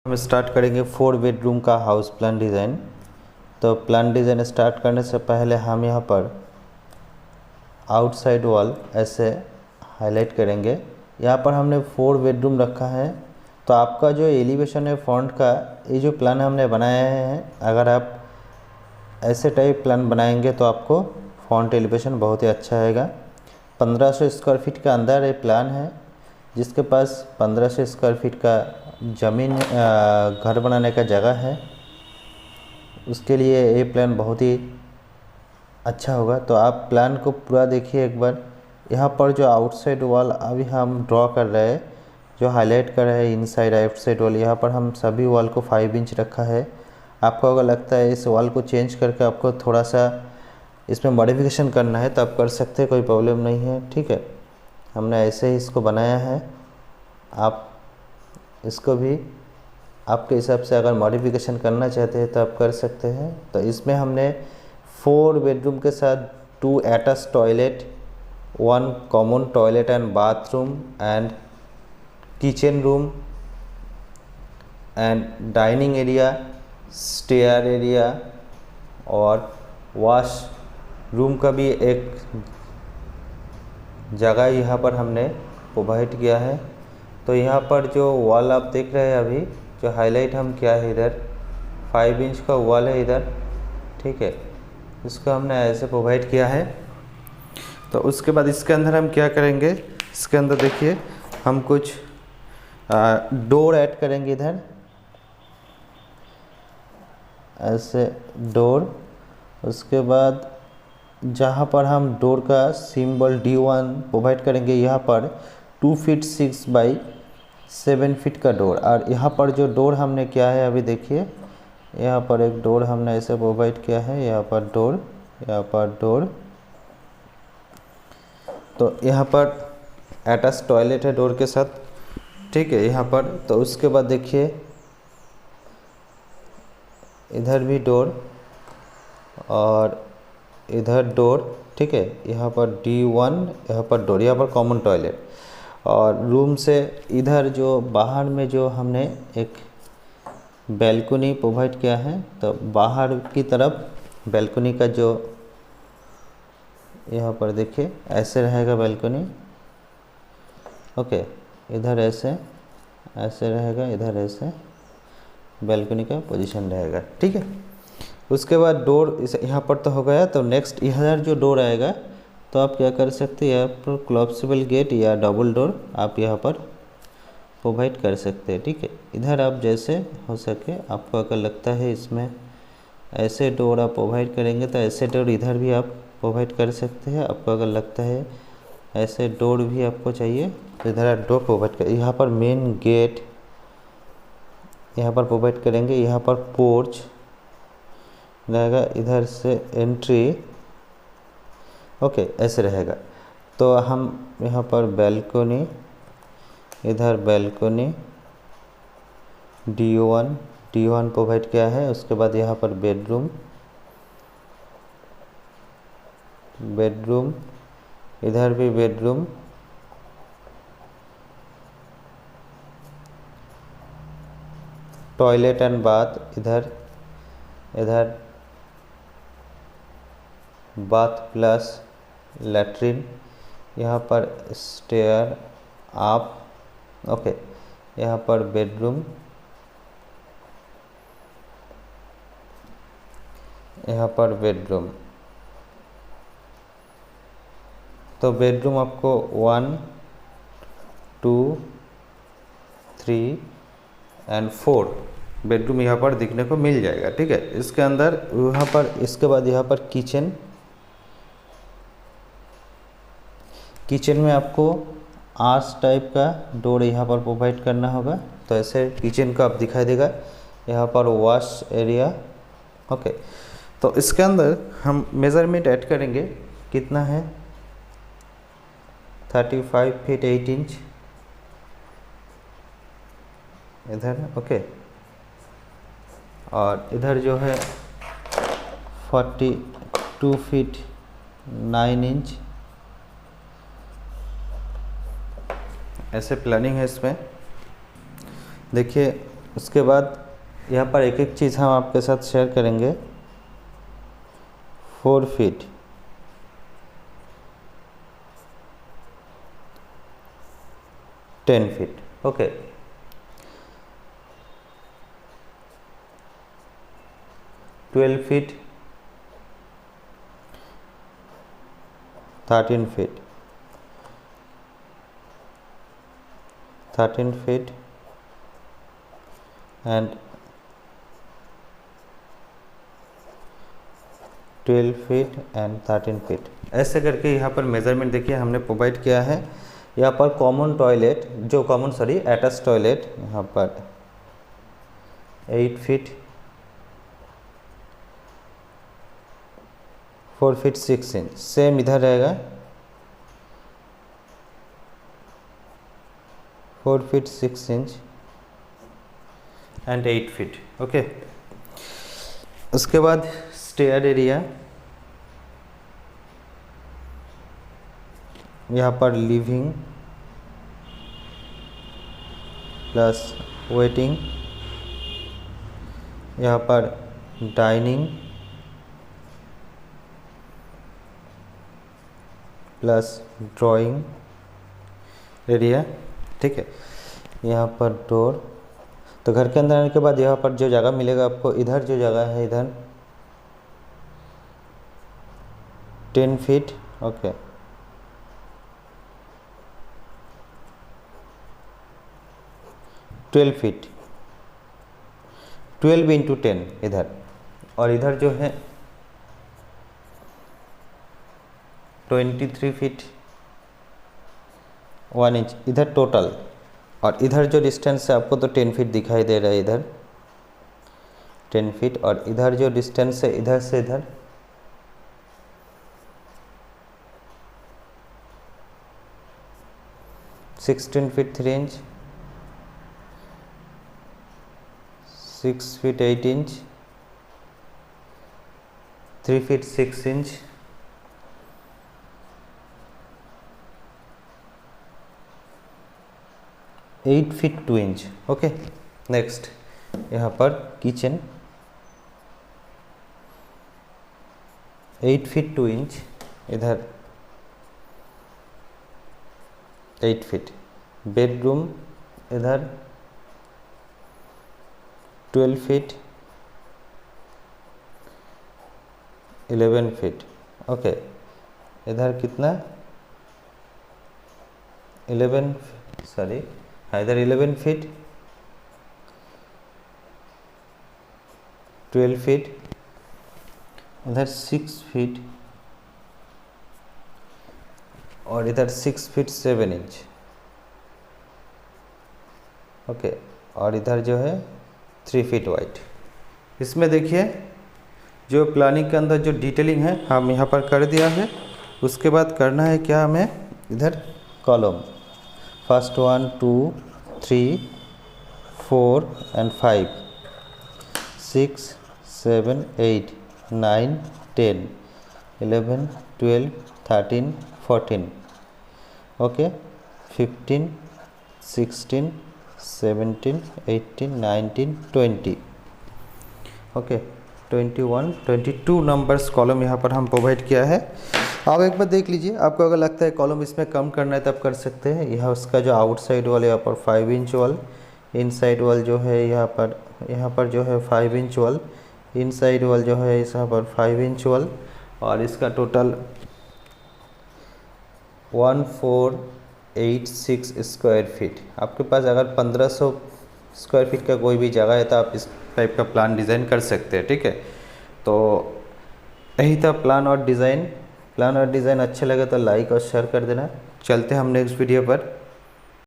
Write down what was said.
हम स्टार्ट करेंगे 4 बेडरूम का हाउस प्लान डिज़ाइन। तो प्लान डिज़ाइन स्टार्ट करने से पहले हम यहाँ पर आउटसाइड वॉल ऐसे हाईलाइट करेंगे। यहाँ पर हमने 4 बेडरूम रखा है, तो आपका जो एलिवेशन है फ्रंट का, ये जो प्लान हमने बनाया है, अगर आप ऐसे टाइप प्लान बनाएंगे तो आपको फ्रंट एलिवेशन बहुत ही अच्छा आएगा। 1500 स्क्वायर फीट का अंदर ये प्लान है। जिसके पास 1500 स्क्वायर फीट का ज़मीन घर बनाने का जगह है, उसके लिए ये प्लान बहुत ही अच्छा होगा। तो आप प्लान को पूरा देखिए एक बार। यहाँ पर जो आउटसाइड वॉल अभी हम ड्रॉ कर रहे हैं, जो हाईलाइट कर रहे हैं इनसाइड आउटसाइड वॉल, यहाँ पर हम सभी वॉल को 5 इंच रखा है। आपको अगर लगता है इस वॉल को चेंज करके आपको थोड़ा सा इसमें मॉडिफिकेशन करना है तो आप कर सकते हैं, कोई प्रॉब्लम नहीं है, ठीक है। हमने ऐसे ही इसको बनाया है। आप इसको भी आपके हिसाब से अगर मॉडिफिकेशन करना चाहते हैं तो आप कर सकते हैं। तो इसमें हमने 4 बेडरूम के साथ 2 attach toilet, 1 common toilet and bathroom and kitchen room and dining area, stair area और वॉश रूम का भी एक जगह यहाँ पर हमने प्रोवाइड किया है। तो यहाँ पर जो वॉल आप देख रहे हैं अभी, जो हाईलाइट हम किया है इधर 5 इंच का वॉल है इधर, ठीक है। इसको हमने ऐसे प्रोवाइड किया है। तो उसके बाद इसके अंदर हम क्या करेंगे, इसके अंदर देखिए हम कुछ डोर ऐड करेंगे इधर, ऐसे डोर। उसके बाद जहाँ पर हम डोर का सिंबल D1 प्रोवाइड करेंगे, यहाँ पर 2 फीट 6 बाई 7 फीट का डोर। और यहाँ पर जो डोर हमने किया है अभी देखिए, यहाँ पर एक डोर हमने ऐसे प्रोवाइड किया है, यहाँ पर डोर, यहाँ पर डोर। तो यहाँ पर अटैच टॉयलेट है डोर के साथ, ठीक है यहाँ पर। तो उसके बाद देखिए इधर भी डोर और इधर डोर, ठीक है। यहाँ पर D1, यहाँ पर डोर, यहाँ पर कॉमन टॉयलेट। और रूम से इधर जो बाहर में जो हमने एक बैल्कनी प्रोवाइड किया है, तो बाहर की तरफ बैल्कनी का जो यहाँ पर देखिए ऐसे रहेगा बैल्कनी, ओके। इधर ऐसे ऐसे रहेगा, इधर ऐसे बैल्कनी का पोजीशन रहेगा, ठीक है। उसके बाद डोर इस यहाँ पर तो हो गया। तो नेक्स्ट इधर जो डोर आएगा, तो आप क्या कर सकते हैं, यहाँ पर क्लोजेबल गेट या डबल डोर आप यहाँ पर प्रोवाइड कर सकते हैं, ठीक है। इधर आप जैसे हो सके, आपको अगर लगता है इसमें ऐसे डोर आप प्रोवाइड करेंगे तो ऐसे डोर इधर भी आप प्रोवाइड कर सकते हैं। आपको अगर लगता है ऐसे डोर भी आपको चाहिए तो इधर आप डोर प्रोवाइड कर। यहाँ पर मेन गेट यहाँ पर प्रोवाइड करेंगे, यहाँ पर पोर्च रहेगा, इधर से एंट्री, ओके ऐसे रहेगा। तो हम यहाँ पर बैल्कनी, इधर बैल्कनी D1 प्रोवाइड किया है। उसके बाद यहाँ पर बेडरूम, इधर भी बेडरूम, टॉयलेट एंड बाथ, इधर बाथ प्लस लैट्रिन, यहाँ पर स्टेयर आप, ओके। यहाँ पर बेडरूम, यहाँ पर बेडरूम। तो बेडरूम आपको 1, 2, 3 एंड 4 बेडरूम यहाँ पर दिखने को मिल जाएगा, ठीक है। इसके अंदर यहाँ पर, इसके बाद यहाँ पर किचन में आपको आर्च टाइप का डोर यहाँ पर प्रोवाइड करना होगा। तो ऐसे किचन का आप दिखाई देगा। यहाँ पर वॉश एरिया, ओके। तो इसके अंदर हम मेज़रमेंट ऐड करेंगे, कितना है 35 फीट 8 इंच इधर, ओके। और इधर जो है 42 फीट 9 इंच, ऐसे प्लानिंग है इसमें। देखिए उसके बाद यहाँ पर एक एक चीज़ हम आपके साथ शेयर करेंगे। 4 feet, 10 feet, okay. 12 feet, 13 feet, 13 feet and 12 feet and 13 feet. ऐसे करके यहाँ पर मेज़रमेंट देखिए हमने प्रोवाइड किया है। यहाँ पर कॉमन टॉयलेट अटैच टॉयलेट यहाँ पर 8 फीट, 4 फीट 6 इंच, सेम इधर रहेगा 4 feet 6 inch and 8 feet, okay. उसके बाद स्टेयर एरिया, यहाँ पर लिविंग प्लस वेटिंग, यहाँ पर डाइनिंग प्लस ड्राइंग एरिया, ठीक है। यहाँ पर डोर। तो घर के अंदर आने के बाद यहाँ पर जो जगह मिलेगा आपको, इधर जो जगह है इधर 10 फीट, ओके। 12 फीट, 12 इंटू 10 इधर, और इधर जो है 23 फीट 1 इंच इधर टोटल। और इधर जो डिस्टेंस है आपको तो 10 फीट दिखाई दे रहा है, इधर 10 फीट, और इधर जो डिस्टेंस है इधर से इधर 16 feet 3 inch, 6 feet 8 inch, 3 feet 6 inch, 8 feet 2 inch, okay. Next यहाँ पर किचन 8 फीट 2 इंच, इधर 8 फीट। बेडरूम इधर 12 फीट 11 फीट, ओके। इधर कितना 11 फीट 12 फीट, इधर 6 फीट, और इधर 6 फीट 7 इंच, ओके। और इधर जो है 3 फीट वाइड। इसमें देखिए जो प्लानिंग के अंदर जो डिटेलिंग है हम यहाँ पर कर दिया है। उसके बाद करना है क्या, हमें इधर column first 1 2 3 4 and 5 6 7 8 9 10 11 12 13 14, okay. 15 16 17 18 19 20, okay. 21 22 numbers column यहाँ पर हम प्रोवाइड किया है। आप एक बार देख लीजिए, आपको अगर लगता है कॉलम इसमें कम करना है तब कर सकते हैं। यह उसका जो आउटसाइड वॉल यहाँ पर 5 इंच वॉल, इनसाइड वॉल जो है यहाँ पर जो है 5 इंच वॉल, इनसाइड वॉल जो है यहाँ पर 5 इंच वॉल, और इसका टोटल 1486 स्क्वायर फीट। आपके पास अगर 1500 स्क्वायर फीट का कोई भी जगह है तो आप इस टाइप का प्लान डिज़ाइन कर सकते हैं, ठीक है। तो यही था प्लान और डिज़ाइन अच्छे लगे तो लाइक और शेयर कर देना। चलते हैं हम नेक्स्ट वीडियो पर।